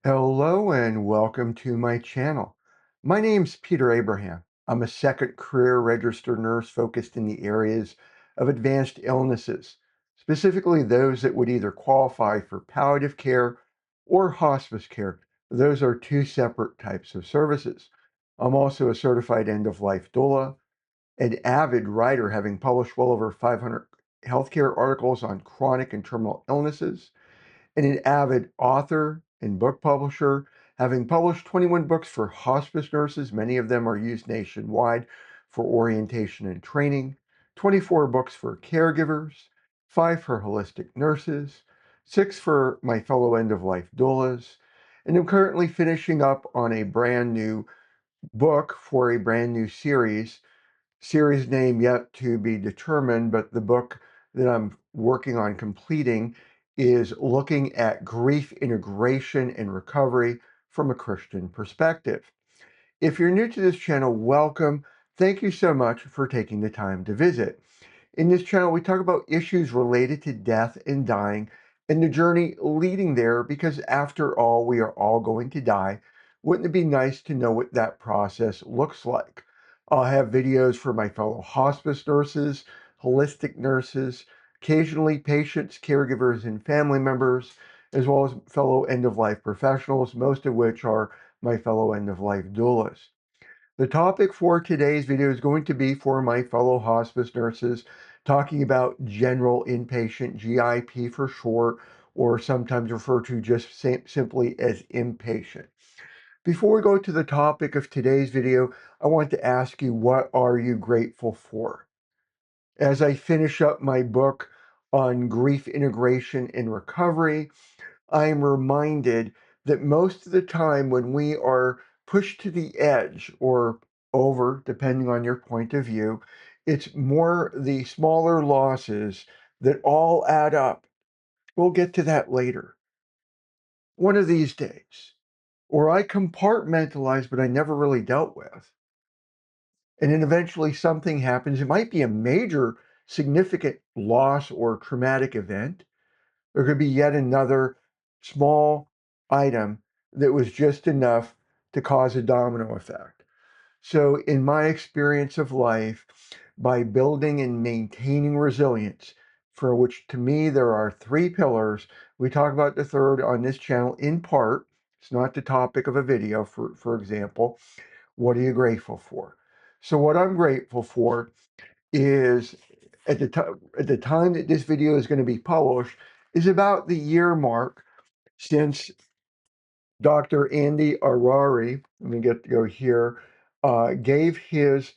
Hello and welcome to my channel. My name's Peter Abraham. I'm a second career registered nurse focused in the areas of advanced illnesses, specifically those that would either qualify for palliative care or hospice care. Those are two separate types of services. I'm also a certified end-of-life doula, an avid writer having published well over 500 healthcare articles on chronic and terminal illnesses, and an avid author and book publisher, having published 21 books for hospice nurses. Many of them are used nationwide for orientation and training, 24 books for caregivers, 5 for holistic nurses, 6 for my fellow end-of-life doulas, and I'm currently finishing up on a brand new book for a brand new series name yet to be determined, but the book that I'm working on completing is looking at grief integration and recovery from a Christian perspective. If you're new to this channel, welcome. Thank you so much for taking the time to visit. In this channel, we talk about issues related to death and dying and the journey leading there, because after all, we are all going to die. Wouldn't it be nice to know what that process looks like? I'll have videos for my fellow hospice nurses, holistic nurses, occasionally patients, caregivers, and family members, as well as fellow end-of-life professionals, most of which are my fellow end-of-life doulas. The topic for today's video is going to be for my fellow hospice nurses, talking about general inpatient, GIP for short, or sometimes referred to just simply as inpatient. Before we go to the topic of today's video, I want to ask you, what are you grateful for? As I finish up my book on grief integration and recovery, I am reminded that most of the time when we are pushed to the edge or over, depending on your point of view, it's more the smaller losses that all add up. We'll get to that later. One of these days. Or I compartmentalize, but I never really dealt with. And then eventually something happens. It might be a major, significant loss or traumatic event. There could be yet another small item that was just enough to cause a domino effect. So, in my experience of life, by building and maintaining resilience, for which to me there are 3 pillars, we talk about the third on this channel in part. It's not the topic of a video, for example. What are you grateful for? So, what I'm grateful for is at the time that this video is going to be published is about the year mark since Dr. Andy Arari, let me get to go here, gave his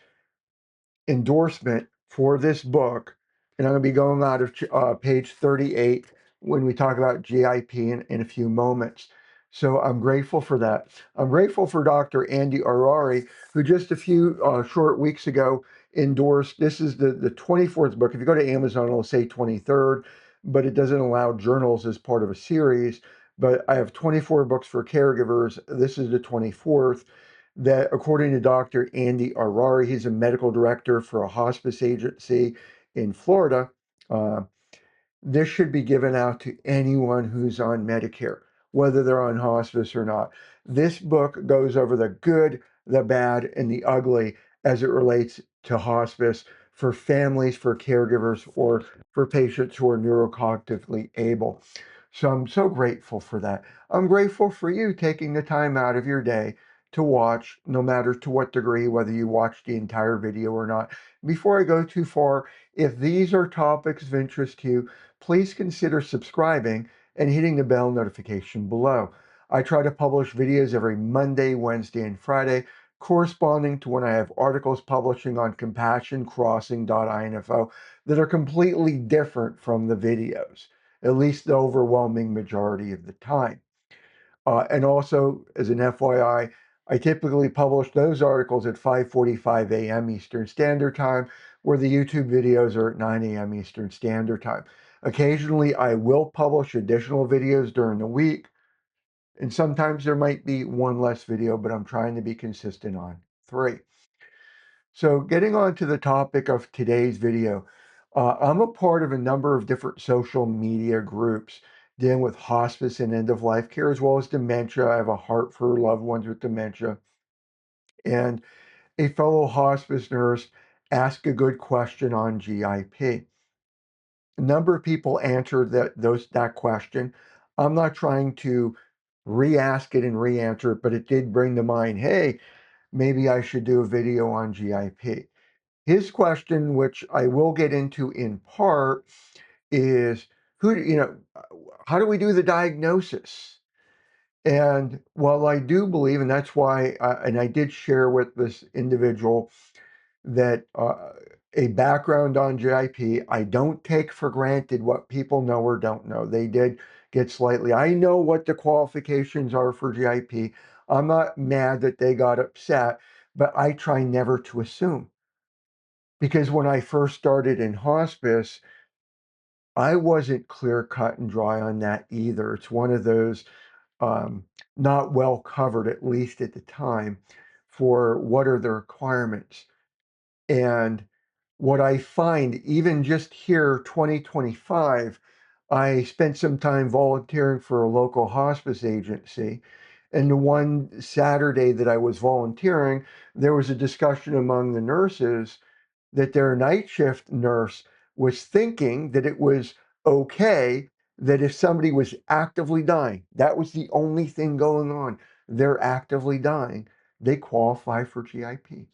endorsement for this book, and I'm going to be going out of page 38 when we talk about GIP in a few moments. So I'm grateful for that. I'm grateful for Dr. Andy Arari, who just a few short weeks ago endorsed. This is the 24th book. If you go to Amazon, it'll say 23rd, but it doesn't allow journals as part of a series. But I have 24 books for caregivers. This is the 24th, that according to Dr. Andy Arari, he's a medical director for a hospice agency in Florida. Uh, this should be given out to anyone who's on Medicare, whether they're on hospice or not. This book goes over the good, the bad, and the ugly as it relates to hospice for families, for caregivers, or for patients who are neurocognitively able. So I'm so grateful for that. I'm grateful for you taking the time out of your day to watch, no matter to what degree, whether you watch the entire video or not. Before I go too far, if these are topics of interest to you, please consider subscribing and hitting the bell notification below. I try to publish videos every Monday, Wednesday, and Friday, corresponding to when I have articles publishing on compassioncrossing.info that are completely different from the videos, at least the overwhelming majority of the time. And also, as an FYI, I typically publish those articles at 5:45 a.m. Eastern Standard Time, where the YouTube videos are at 9 a.m. Eastern Standard Time. Occasionally, I will publish additional videos during the week, and sometimes there might be one less video, but I'm trying to be consistent on 3. So getting on to the topic of today's video, I'm a part of a number of different social media groups dealing with hospice and end-of-life care, as well as dementia. I have a heart for loved ones with dementia. And a fellow hospice nurse asked a good question on GIP. A number of people answered that question. I'm not trying to re-ask it and re-answer it, but it did bring to mind, hey, maybe I should do a video on GIP. His question, which I will get into in part, is how do we do the diagnosis? And while I do believe, and that's why, and I did share with this individual that a background on GIP, I don't take for granted what people know or don't know. They did get slightly. I know what the qualifications are for GIP. I'm not mad that they got upset, but I try never to assume. Because when I first started in hospice, I wasn't clear cut and dry on that either. It's one of those not well covered, at least at the time, for what are the requirements. And what I find, even just here, 2025, I spent some time volunteering for a local hospice agency. And the one Saturday that I was volunteering, there was a discussion among the nurses that their night shift nurse was thinking that it was okay that if somebody was actively dying, that was the only thing going on, they're actively dying, they qualify for GIP.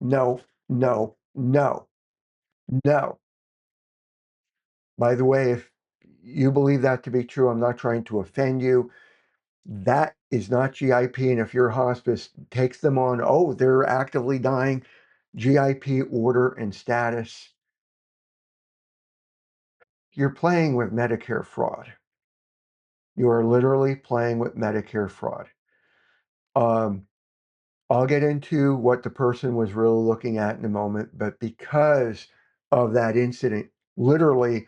No, no, no, no. By the way, if you believe that to be true, I'm not trying to offend you. That is not GIP. And if your hospice takes them on, oh, they're actively dying, GIP order and status, you're playing with Medicare fraud. You are literally playing with Medicare fraud. Um, I'll get into what the person was really looking at in a moment, but because of that incident, literally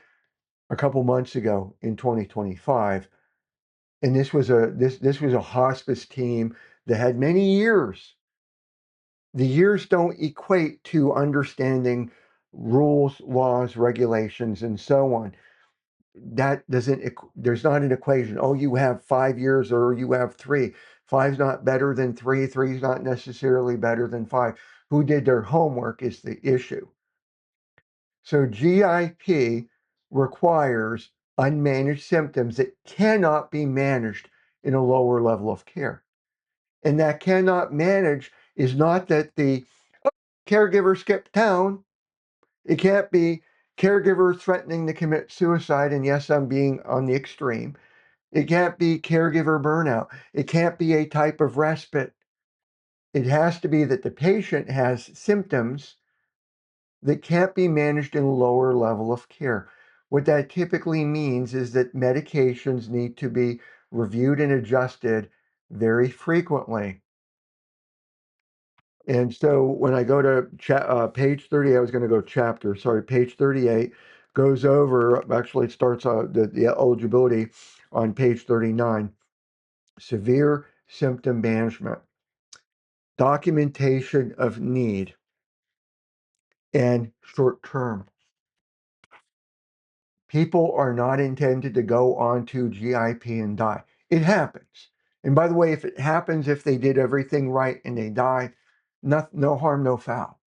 a couple months ago in 2025, and this was a hospice team that had many years. The years don't equate to understanding rules, laws, regulations, and so on. That doesn't, there's not an equation. Oh, you have 5 years or you have three. Five's not better than three. Three's not necessarily better than five. Who did their homework is the issue. So GIP requires unmanaged symptoms that cannot be managed in a lower level of care. And that cannot manage is not that the caregiver skipped town. It can't be caregiver threatening to commit suicide. And yes, I'm being on the extreme. It can't be caregiver burnout. It can't be a type of respite. It has to be that the patient has symptoms that can't be managed in a lower level of care. What that typically means is that medications need to be reviewed and adjusted very frequently. And so when I go to page 30, I was going to go page 38 goes over, actually it starts the eligibility on page 39, severe symptom management, documentation of need, and short term. People are not intended to go on to GIP and die. It happens. And by the way, if it happens, if they did everything right and they die, no harm, no foul.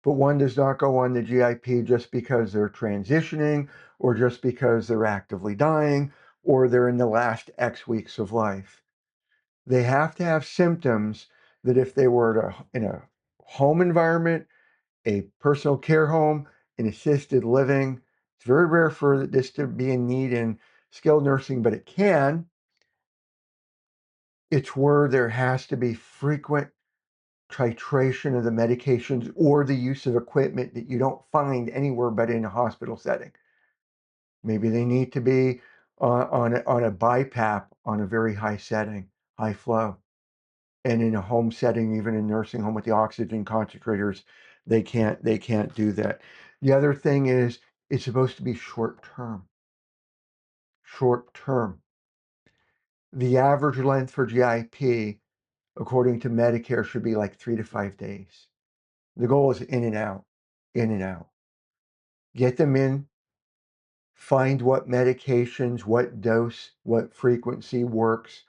But one does not go on the GIP just because they're transitioning or just because they're actively dying or they're in the last X weeks of life. They have to have symptoms that if they were in a home environment, a personal care home, an assisted living, it's very rare for this to be in need in skilled nursing, but it can. It's where there has to be frequent titration of the medications or the use of equipment that you don't find anywhere but in a hospital setting. Maybe they need to be on a BiPAP on a very high setting, high flow. And in a home setting, even in nursing home with the oxygen concentrators, they can't do that. The other thing is it's supposed to be short term. Short term. The average length for GIP, according to Medicare, should be like 3 to 5 days. The goal is in and out, in and out. Get them in, find what medications, what dose, what frequency works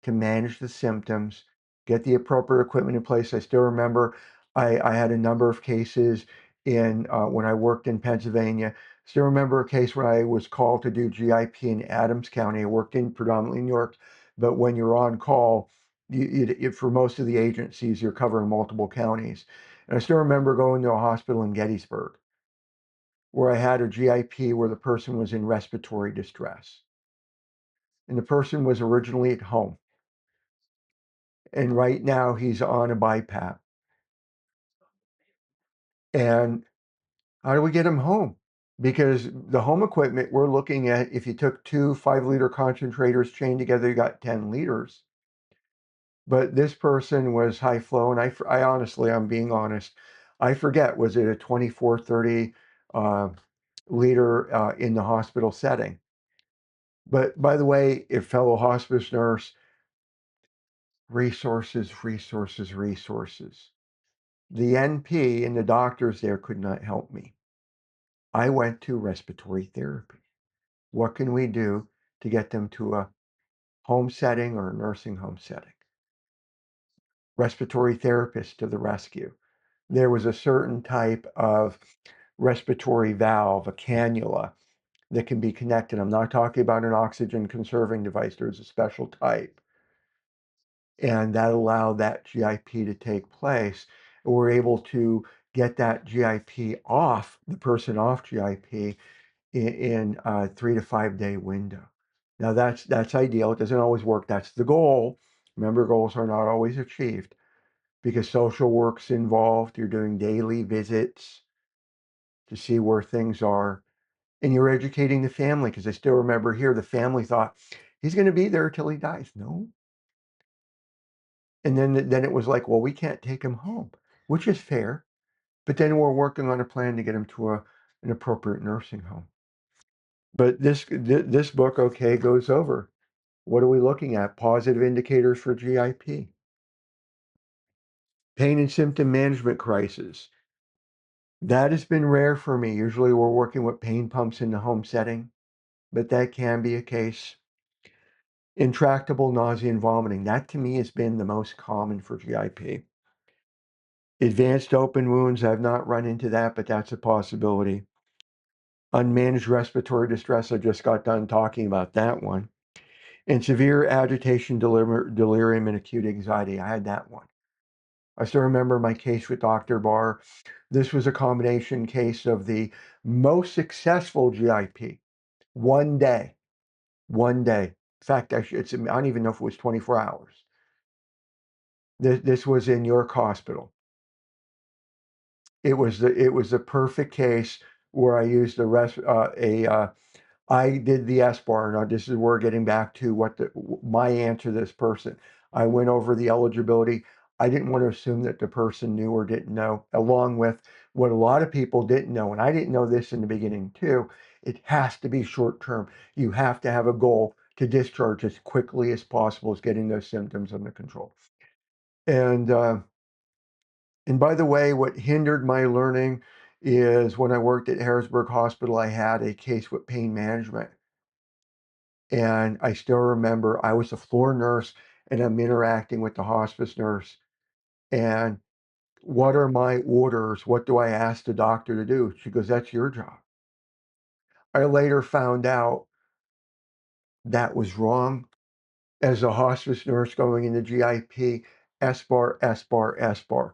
to manage the symptoms, get the appropriate equipment in place. I still remember I had a number of cases in when I worked in Pennsylvania. Still remember a case where I was called to do GIP in Adams County. I worked in predominantly New York, but when you're on call, for most of the agencies, you're covering multiple counties. And I still remember going to a hospital in Gettysburg where I had a GIP where the person was in respiratory distress. And the person was originally at home. And right now he's on a BiPAP. And how do we get him home? Because the home equipment we're looking at, if you took two 5-liter concentrators chained together, you got 10 liters. But this person was high flow. And I honestly, I'm being honest, I forget, was it a 24, 30 liter in the hospital setting? But by the way, if fellow hospice nurse, resources, resources, resources. The NP and the doctors there could not help me. I went to respiratory therapy. What can we do to get them to a home setting or a nursing home setting? Respiratory therapist to the rescue. There was a certain type of respiratory valve, a cannula, that can be connected. I'm not talking about an oxygen conserving device. There's a special type. And that allowed that GIP to take place. And we're able to get that GIP off, the person off GIP in a 3 to 5 day window. Now that's ideal. It doesn't always work. That's the goal. Remember, goals are not always achieved because social work's involved. You're doing daily visits to see where things are. And you're educating the family, because I still remember here the family thought he's going to be there till he dies. No. And then it was like, well, we can't take him home, which is fair. But then we're working on a plan to get him to an appropriate nursing home. But this book, okay, goes over what are we looking at? Positive indicators for GIP. Pain and symptom management crisis. That has been rare for me. Usually we're working with pain pumps in the home setting, but that can be a case. Intractable nausea and vomiting. That to me has been the most common for GIP. Advanced open wounds, I've not run into that, but that's a possibility. Unmanaged respiratory distress, I just got done talking about that one. And severe agitation, delirium, and acute anxiety, I had that one. I still remember my case with Dr. Barr. This was a combination case of the most successful GIP. One day. In fact, I don't even know if it was 24 hours. This was in York Hospital. It was the perfect case where I used I did the SBAR. Now this is where we're getting back to my answer to this person. I went over the eligibility. I didn't want to assume that the person knew or didn't know, along with what a lot of people didn't know. And I didn't know this in the beginning too. It has to be short term. You have to have a goal to discharge as quickly as possible as getting those symptoms under control. And by the way, what hindered my learning is when I worked at Harrisburg Hospital, I had a case with pain management. And I still remember I was a floor nurse and I'm interacting with the hospice nurse. And what are my orders? What do I ask the doctor to do? She goes, that's your job. I later found out that was wrong. As a hospice nurse going into GIP, SBAR, SBAR, SBAR.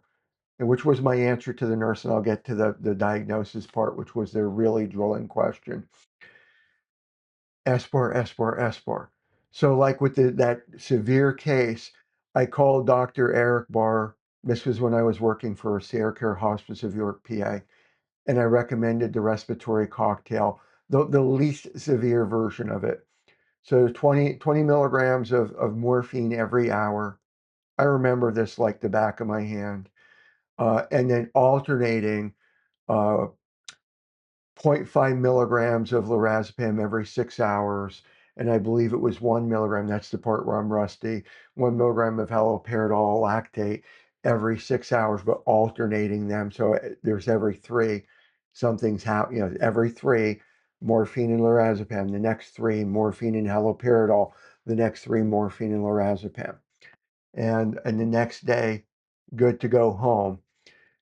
And which was my answer to the nurse, and I'll get to the diagnosis part, which was their really drilling question. SBAR, SBAR, SBAR. So like with that severe case, I called Dr. Eric Barr. This was when I was working for Sierra Care Hospice of York, PA, and I recommended the respiratory cocktail, the least severe version of it. So 20 milligrams of morphine every hour. I remember this like the back of my hand. And then alternating 0.5 milligrams of lorazepam every 6 hours. And I believe it was 1 milligram, that's the part where I'm rusty, 1 milligram of haloperidol lactate every 6 hours, but alternating them. So there's every 3, something's happening, every 3, morphine and lorazepam. The next 3, morphine and haloperidol. The next 3, morphine and lorazepam. And the next day, good to go home.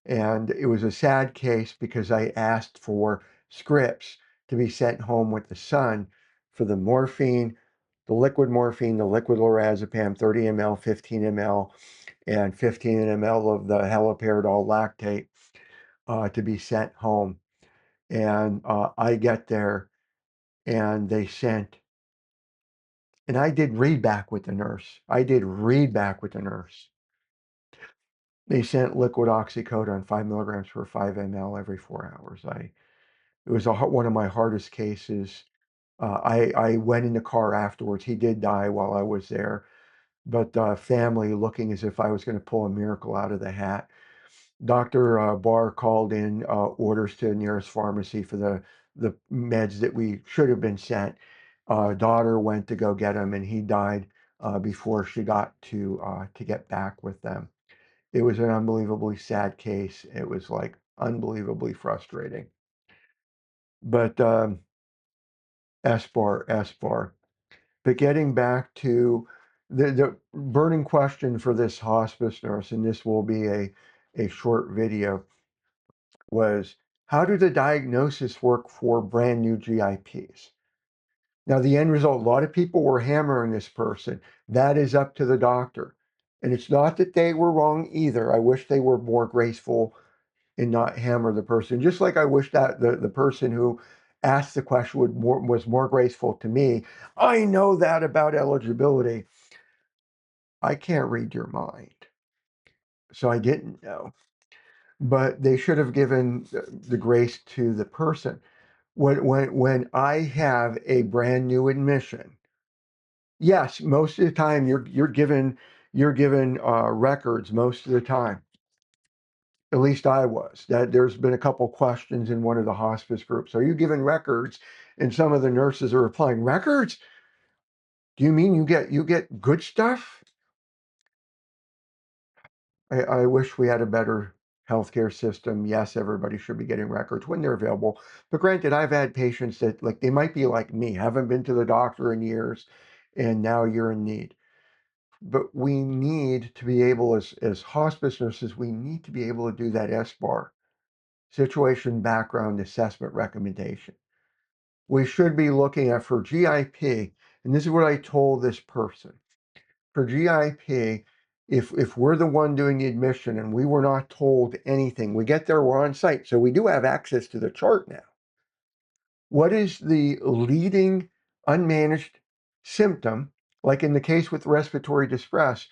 And it was a sad case because I asked for scripts to be sent home with the son for the morphine, the liquid lorazepam, 30 ml, 15 ml, and 15 ml of the haloperidol lactate to be sent home. And I get there and they sent, and I did read back with the nurse. They sent liquid oxycodone 5 milligrams per 5 ml every 4 hours. It was one of my hardest cases. I went in the car afterwards. He did die while I was there, but family looking as if I was going to pull a miracle out of the hat. Dr. Barr called in orders to the nearest pharmacy for the meds that we should have been sent. Daughter went to go get him, and he died before she got to get back with them. It was an unbelievably sad case. It was like unbelievably frustrating. But SBAR. But getting back to the burning question for this hospice nurse, and this will be a short video, was how do the diagnosis work for brand new GIPs? Now, the end result, a lot of people were hammering this person. That is up to the doctor. And it's not that they were wrong either. I wish they were more graceful and not hammer the person. Just like I wish that the person who asked the question was more graceful to me. I know that about eligibility. I can't read your mind. So I didn't know. But they should have given the grace to the person. When I have a brand new admission, yes, most of the time you're given records most of the time. At least I was. That there's been a couple questions in one of the hospice groups. Are you given records? And some of the nurses are replying, records? Do you mean you get good stuff? I wish we had a better healthcare system. Yes, everybody should be getting records when they're available. But granted, I've had patients that like they might be like me, haven't been to the doctor in years, and now you're in need. But we need to be able, as hospice nurses, we need to be able to do that SBAR, situation background assessment recommendation. We should be looking at for GIP, and this is what I told this person. For GIP, if we're the one doing the admission and we were not told anything, we get there, we're on site, so we do have access to the chart now. What is the leading unmanaged symptom, like in the case with respiratory distress?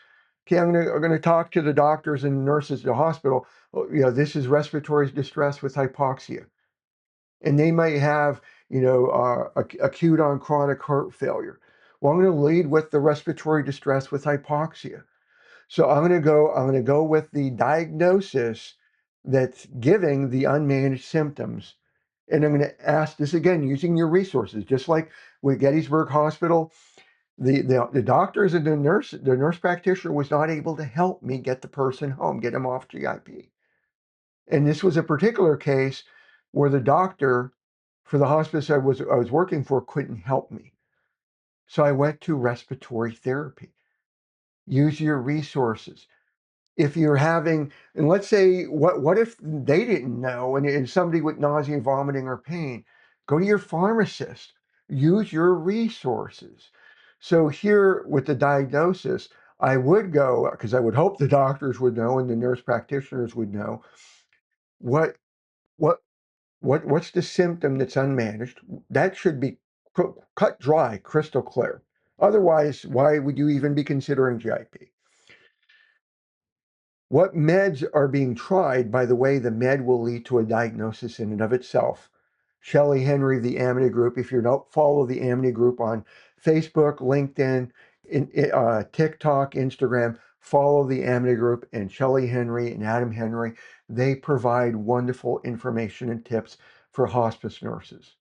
Okay, I'm going to talk to the doctors and nurses at the hospital. This is respiratory distress with hypoxia. And they might have, acute on chronic heart failure. Well, I'm going to lead with the respiratory distress with hypoxia. So I'm going to go with the diagnosis that's giving the unmanaged symptoms. And I'm going to ask this again using your resources, just like with Gettysburg Hospital. The doctors and the nurse practitioner was not able to help me get the person home, get him off GIP. And this was a particular case where the doctor for the hospice I was working for couldn't help me. So I went to respiratory therapy. Use your resources. If you're having, and let's say, what if they didn't know and somebody with nausea, vomiting, or pain? Go to your pharmacist. Use your resources. So here with the diagnosis, I would go, because I would hope the doctors would know and the nurse practitioners would know what what what's the symptom that's unmanaged. That should be cut dry, crystal clear. Otherwise, why would you even be considering GIP? What meds are being tried? By the way, the med will lead to a diagnosis in and of itself. Shelley Henry, the Amity Group. If you don't follow the Amity Group on Facebook, LinkedIn, TikTok, Instagram, follow the Amity Group and Shelley Henry and Adam Henry. They provide wonderful information and tips for hospice nurses.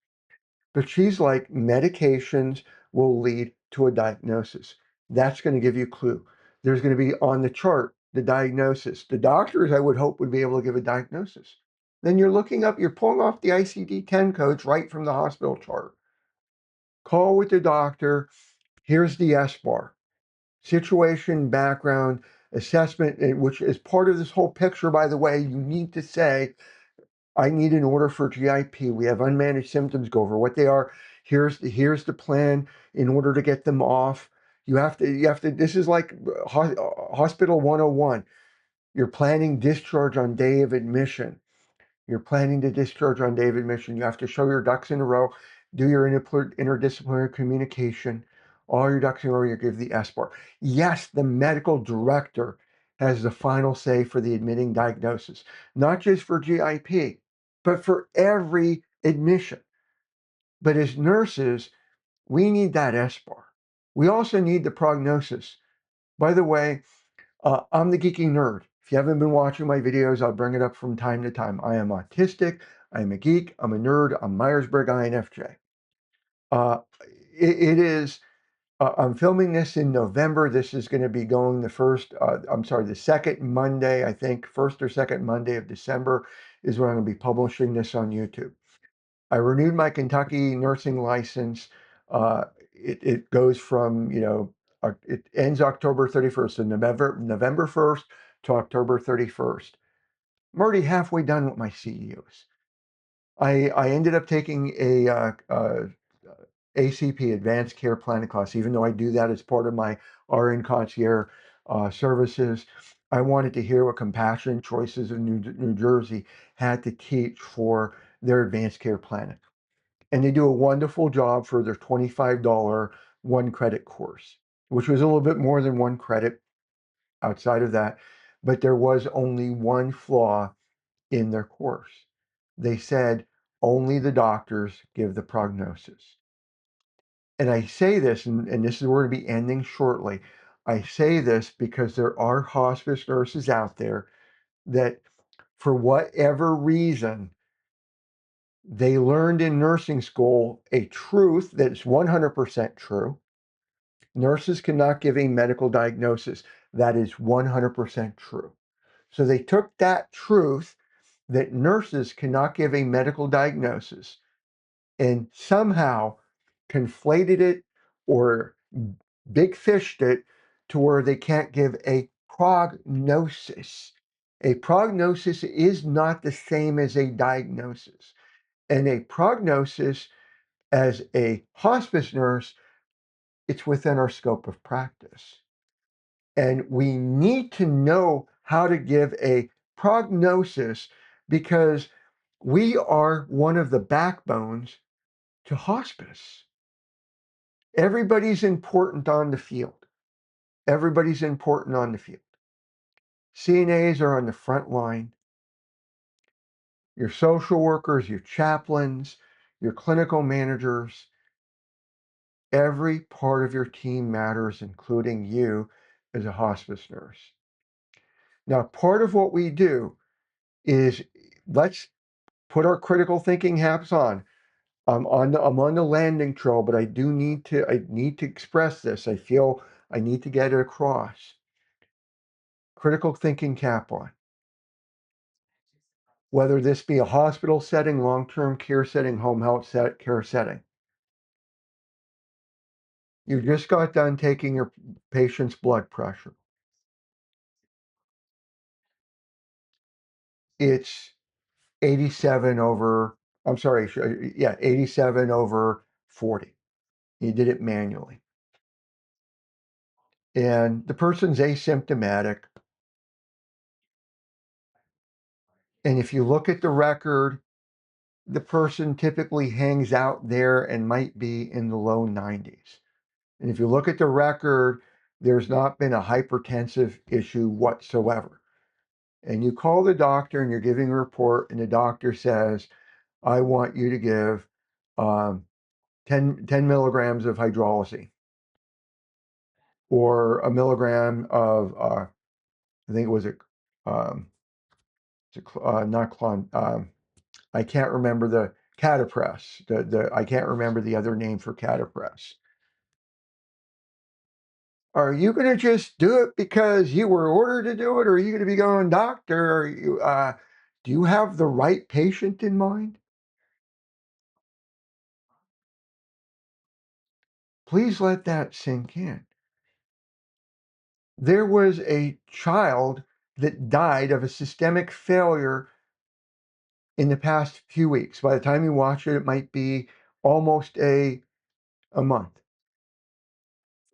But she's like, medications will lead to a diagnosis. That's going to give you a clue. There's going to be on the chart the diagnosis. The doctors, I would hope, would be able to give a diagnosis. then you're pulling off the ICD-10 codes right from the hospital chart. Call with the doctor. Here's the SBAR. Situation, background, assessment, which is part of this whole picture, by the way. You need to say, I need an order for GIP. We have unmanaged symptoms. Go over what they are. Here's the plan in order to get them off. You have to, this is like hospital 101. You're planning discharge on day of admission. You're planning to discharge on day of admission. You have to show your ducks in a row, do your interdisciplinary communication, all your ducks in a row, you give the SBAR. Yes, the medical director has the final say for the admitting diagnosis, not just for GIP, but for every admission. But as nurses, we need that SBAR. We also need the prognosis. By the way, I'm the geeky nerd. If you haven't been watching my videos, I'll bring it up from time to time. I am autistic. I am a geek. I'm a nerd. I'm Myers-Briggs INFJ. Uh, it is, I'm filming this in November. This is going to be going the second Monday, I think, first or second Monday of December is when I'm going to be publishing this on YouTube. I renewed my Kentucky nursing license. It goes from, it ends October 31st, so November 1st to October 31st. I'm already halfway done with my CEUs. I ended up taking a ACP, Advanced Care Planning class, even though I do that as part of my RN concierge services. I wanted to hear what Compassion Choices of New Jersey had to teach for their advanced care planning. And they do a wonderful job for their $25 one credit course, which was a little bit more than one credit outside of that. But there was only one flaw in their course. They said only the doctors give the prognosis. And I say this, and this is where we're going to be ending shortly. I say this because there are hospice nurses out there that, for whatever reason, they learned in nursing school a truth that's 100% true. Nurses cannot give a medical diagnosis. That is 100% true. So they took that truth that nurses cannot give a medical diagnosis and somehow conflated it or big fished it to where they can't give a prognosis. A prognosis is not the same as a diagnosis. And a prognosis, as a hospice nurse, it's within our scope of practice. And we need to know how to give a prognosis because we are one of the backbones to hospice. Everybody's important on the field. Everybody's important on the field. CNAs are on the front line. Your social workers, your chaplains, your clinical managers, every part of your team matters, including you as a hospice nurse. Now, part of what we do is, let's put our critical thinking hats on. I'm on the landing trail, but I need to express this. I feel I need to get it across. Critical thinking cap on. Whether this be a hospital setting, long-term care setting, home health care setting. You just got done taking your patient's blood pressure. It's 87 over, I'm sorry, yeah, 87 over 40. You did it manually. And the person's asymptomatic. And if you look at the record, the person typically hangs out there and might be in the low 90s. And if you look at the record, there's not been a hypertensive issue whatsoever. And you call the doctor and you're giving a report, and the doctor says, I want you to give 10 milligrams of hydrolysine or a milligram of, I think it was not clon, I can't remember the catapress. I can't remember the other name for catapress. Are you going to just do it because you were ordered to do it, or are you going to be going, doctor? Are you, Do you have the right patient in mind? Please let that sink in. There was a child that died of a systemic failure in the past few weeks. By the time you watch it, it might be almost a month.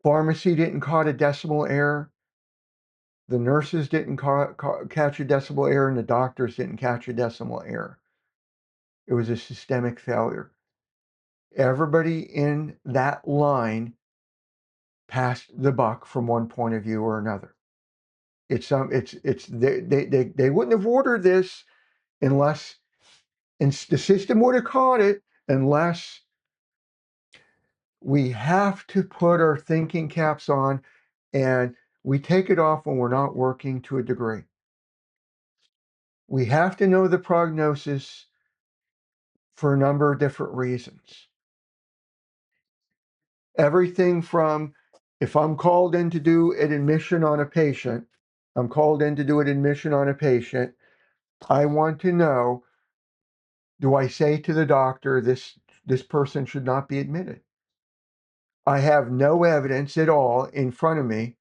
Pharmacy didn't caught a decimal error. The nurses didn't catch a decimal error, and the doctors didn't catch a decimal error. It was a systemic failure. Everybody in that line passed the buck from one point of view or another. They wouldn't have ordered this unless, and the system would have caught it, unless we have to put our thinking caps on, and we take it off when we're not working to a degree. We have to know the prognosis for a number of different reasons. Everything from, if I'm called in to do an admission on a patient, I want to know, do I say to the doctor, this person should not be admitted? I have no evidence at all in front of me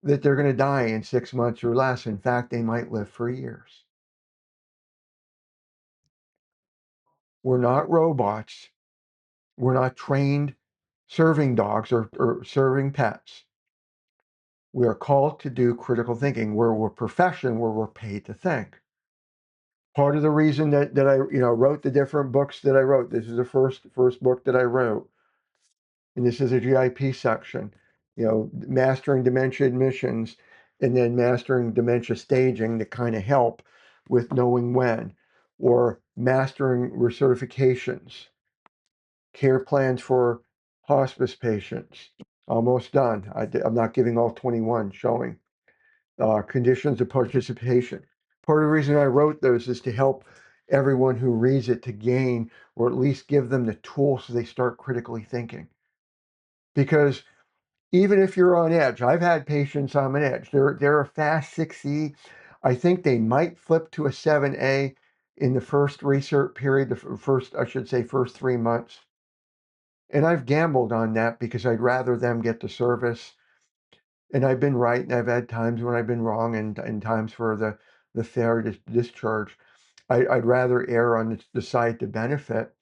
that they're going to die in 6 months or less. In fact, they might live for years. We're not robots. We're not trained serving dogs or serving pets. We are called to do critical thinking. We're a profession where we're paid to think. Part of the reason that I wrote the different books that I wrote. This is the first book that I wrote, and this is a GIP section. Mastering dementia admissions, and then mastering dementia staging to kind of help with knowing when, or mastering recertifications, care plans for hospice patients. Almost done. I'm not giving all 21 showing. Conditions of participation. Part of the reason I wrote those is to help everyone who reads it to gain, or at least give them the tools so they start critically thinking. Because even if you're on edge, I've had patients on an edge. They're a fast 6E. I think they might flip to a 7A in the first research period, first 3 months. And I've gambled on that because I'd rather them get the service. And I've been right, and I've had times when I've been wrong, and times for the fair discharge. I'd rather err on the side to benefit.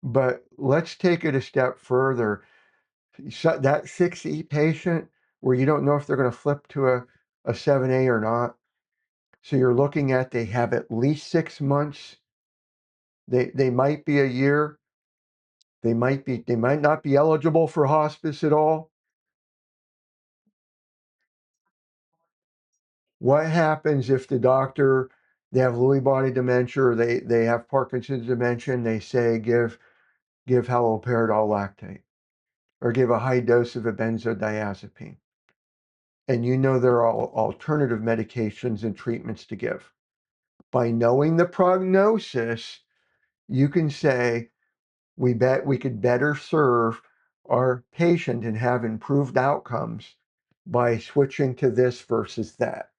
But let's take it a step further. So that 6E patient where you don't know if they're going to flip to a 7A or not. So you're looking at, they have at least 6 months. They might be a year. They might not be eligible for hospice at all. What happens if the doctor, they have Lewy body dementia, or they have Parkinson's dementia, and they say give haloperidol lactate, or give a high dose of a benzodiazepine, and there are alternative medications and treatments to give? By knowing the prognosis, you can say, we could better serve our patient and have improved outcomes by switching to this versus that.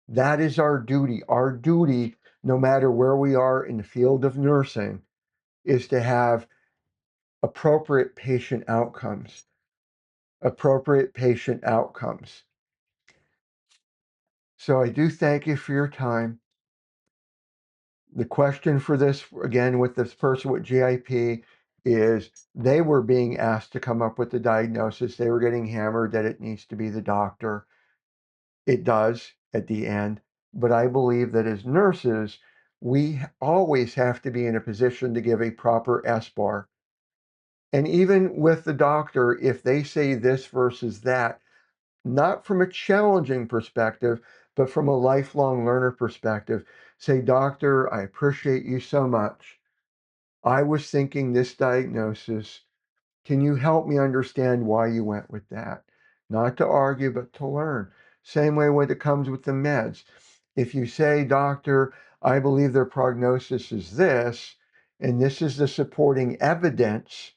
That is our duty. Our duty, no matter where we are in the field of nursing, is to have appropriate patient outcomes. Appropriate patient outcomes. So I do thank you for your time. The question for this, again, with this person with GIP, is they were being asked to come up with the diagnosis. They were getting hammered that it needs to be the doctor. It does at the end. But I believe that as nurses, we always have to be in a position to give a proper SBAR. And even with the doctor, if they say this versus that, not from a challenging perspective, but from a lifelong learner perspective, say, doctor, I appreciate you so much. I was thinking this diagnosis. Can you help me understand why you went with that? Not to argue, but to learn. Same way when it comes with the meds. If you say, doctor, I believe their prognosis is this, and this is the supporting evidence,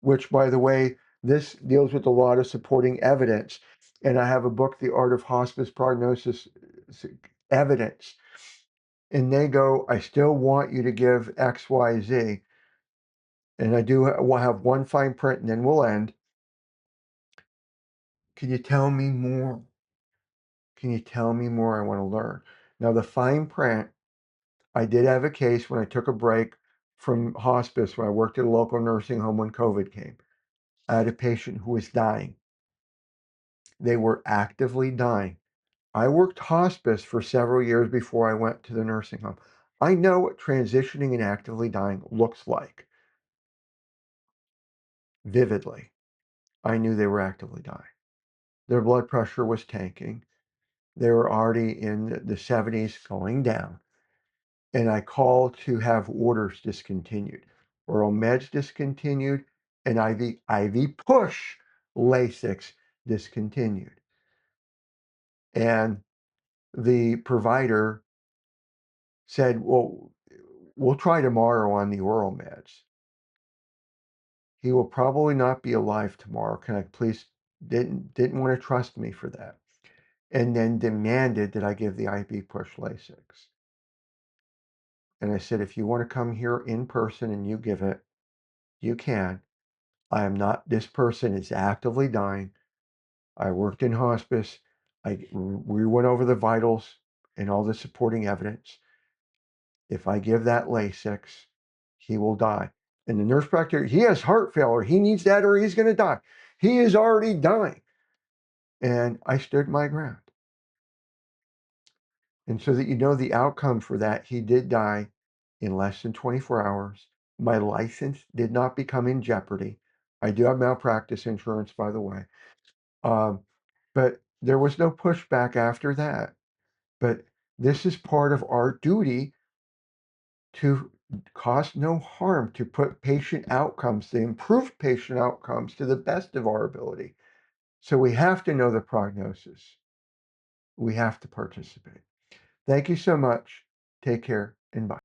which, by the way, this deals with a lot of supporting evidence. And I have a book, The Art of Hospice Prognosis, evidence, and they go, I still want you to give X, Y, Z, and we'll have one fine print and then we'll end. Can you tell me more? Can you tell me more? I want to learn. Now, the fine print, I did have a case when I took a break from hospice when I worked at a local nursing home when COVID came. I had a patient who was dying. They were actively dying. I worked hospice for several years before I went to the nursing home. I know what transitioning and actively dying looks like. Vividly. I knew they were actively dying. Their blood pressure was tanking. They were already in the 70s going down. And I called to have orders discontinued, oral meds discontinued, and IV push Lasix discontinued. And the provider said, well, we'll try tomorrow on the oral meds. He will probably not be alive tomorrow. Can I please, didn't want to trust me for that. And then demanded that I give the IV push Lasix. And I said, if you want to come here in person and you give it, you can. I am not, this person is actively dying. I worked in hospice. We went over the vitals and all the supporting evidence. If I give that Lasix, he will die. And the nurse practitioner, he has heart failure. He needs that or he's going to die. He is already dying. And I stood my ground. And so that you know the outcome for that, he did die in less than 24 hours. My license did not become in jeopardy. I do have malpractice insurance, by the way. But there was no pushback after that. But this is part of our duty to cause no harm, to put patient outcomes, to improve patient outcomes to the best of our ability. So we have to know the prognosis. We have to participate. Thank you so much. Take care and bye.